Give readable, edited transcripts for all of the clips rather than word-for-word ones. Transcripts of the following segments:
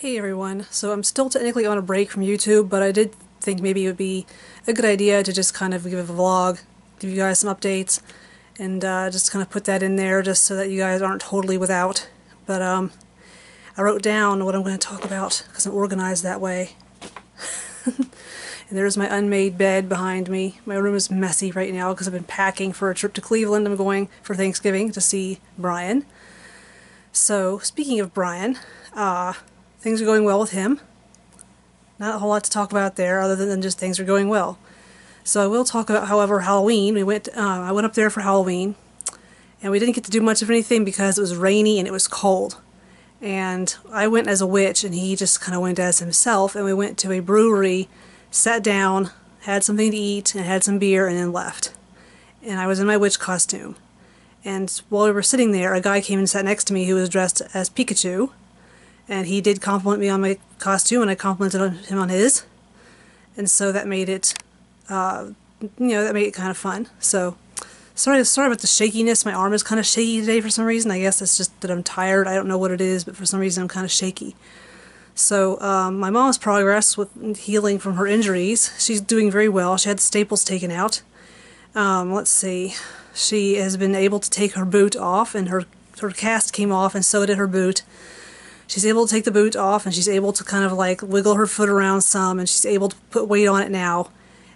Hey everyone, so I'm still technically on a break from YouTube, but I did think maybe it would be a good idea to just kind of give a vlog, give you guys some updates, and just kind of put that in there just so that you guys aren't totally without. But I wrote down what I'm going to talk about because I'm organized that way. And there's my unmade bed behind me. My room is messy right now because I've been packing for a trip to Cleveland. I'm going for Thanksgiving to see Brian. So, speaking of Brian, things are going well with him. Not a whole lot to talk about there other than just things are going well. So I will talk about, however, Halloween. I went up there for Halloween, and we didn't get to do much of anything because it was rainy and it was cold. And I went as a witch, and he just kind of went as himself, and we went to a brewery, sat down, had something to eat, and had some beer, and then left. And I was in my witch costume. And while we were sitting there, a guy came and sat next to me who was dressed as Pikachu. And he did compliment me on my costume, and I complimented him on his. And so that made it, that made it kind of fun. So, sorry about the shakiness. My arm is kind of shaky today for some reason. I guess it's just that I'm tired. I don't know what it is, but for some reason I'm kind of shaky. So, my mom's progress with healing from her injuries, she's doing very well. She had the staples taken out. Let's see. She has been able to take her boot off, and her cast came off, and so did her boot. She's able to take the boot off, and she's able to kind of like wiggle her foot around some, and she's able to put weight on it now.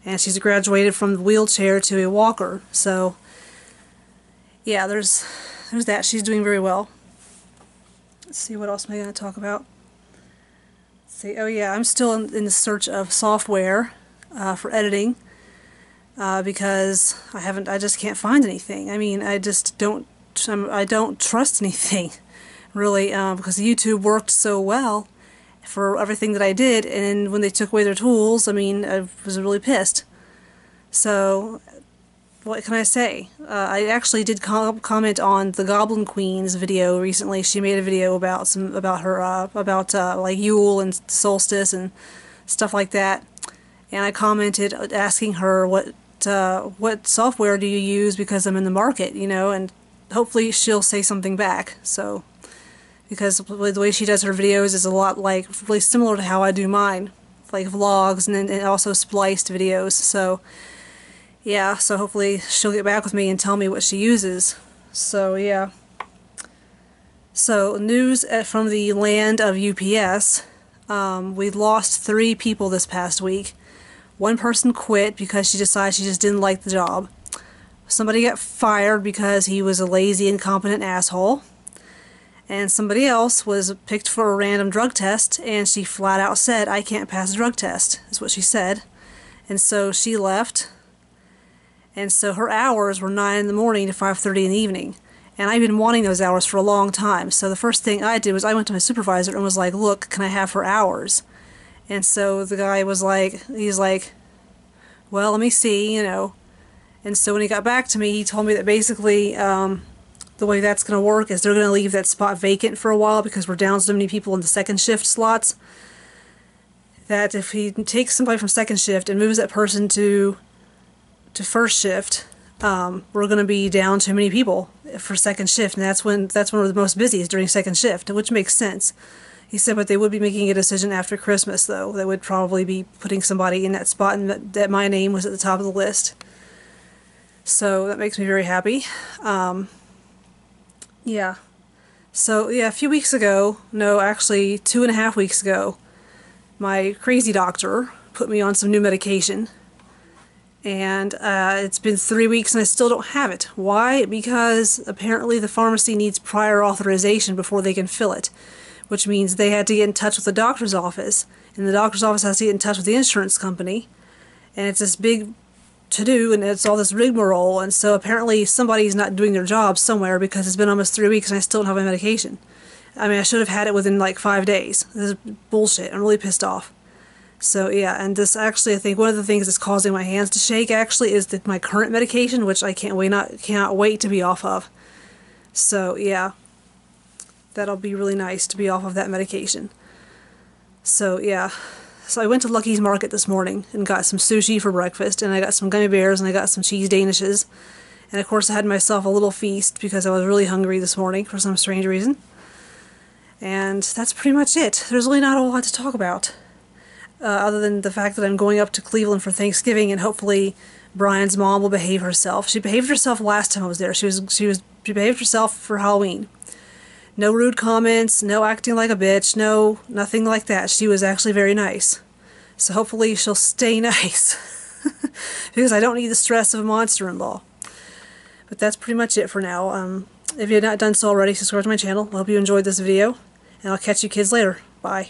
And she's graduated from the wheelchair to a walker. So, yeah, there's that. She's doing very well. Let's see, what else am I going to talk about? Let's see, oh yeah, I'm still in the search of software for editing because I just can't find anything. I mean, I don't trust anything. Really, because YouTube worked so well for everything that I did, and when they took away their tools, I mean, I was really pissed. So, what can I say? I actually did comment on the Goblin Queen's video recently. She made a video about like Yule and solstice and stuff like that, and I commented asking her what software do you use because I'm in the market, and hopefully she'll say something back. So. Because the way she does her videos is a lot like, really similar to how I do mine. Like vlogs and also spliced videos. So, yeah, so hopefully she'll get back with me and tell me what she uses. So, yeah. So, news from the land of UPS. We lost 3 people this past week. One person quit because she decided she just didn't like the job. Somebody got fired because he was a lazy, incompetent asshole. And somebody else was picked for a random drug test, and she flat out said, "I can't pass a drug test," is what she said. And so she left. And so her hours were 9 in the morning to 5:30 in the evening. And I've been wanting those hours for a long time. So the first thing I did was I went to my supervisor and was like, "Look, can I have her hours?" And so the guy was like, "Well, let me see, And so when he got back to me, he told me that basically, the way that's going to work is they're going to leave that spot vacant for a while because we're down so many people in the second shift slots, that if he takes somebody from second shift and moves that person to first shift, we're going to be down too many people for second shift, and that's when we're the most busy, is during second shift, which makes sense. He said, but they would be making a decision after Christmas, though. They would probably be putting somebody in that spot, and that my name was at the top of the list. So that makes me very happy. Yeah. So, yeah, a few weeks ago, no, actually 2.5 weeks ago, my crazy doctor put me on some new medication. And it's been 3 weeks and I still don't have it. Why? Because apparently the pharmacy needs prior authorization before they can fill it. Which means they had to get in touch with the doctor's office. And the doctor's office has to get in touch with the insurance company. And it's this big to do, and it's all this rigmarole, and so apparently somebody's not doing their job somewhere because it's been almost 3 weeks and I still don't have my medication. I mean, I should have had it within like 5 days. This is bullshit. I'm really pissed off. So yeah, and this actually, I think one of the things that's causing my hands to shake actually is my current medication, which I cannot wait to be off of. So yeah, that'll be really nice to be off of that medication. So yeah. So I went to Lucky's Market this morning and got some sushi for breakfast, and I got some gummy bears, and I got some cheese danishes. And of course I had myself a little feast because I was really hungry this morning for some strange reason. And that's pretty much it. There's really not a whole lot to talk about. Other than the fact that I'm going up to Cleveland for Thanksgiving, and hopefully Brian's mom will behave herself. She behaved herself last time I was there. She behaved herself for Halloween. No rude comments, no acting like a bitch, nothing like that. She was actually very nice. So hopefully she'll stay nice. Because I don't need the stress of a monster-in-law. But that's pretty much it for now. If you've not done so already, subscribe to my channel. I hope you enjoyed this video. And I'll catch you kids later. Bye.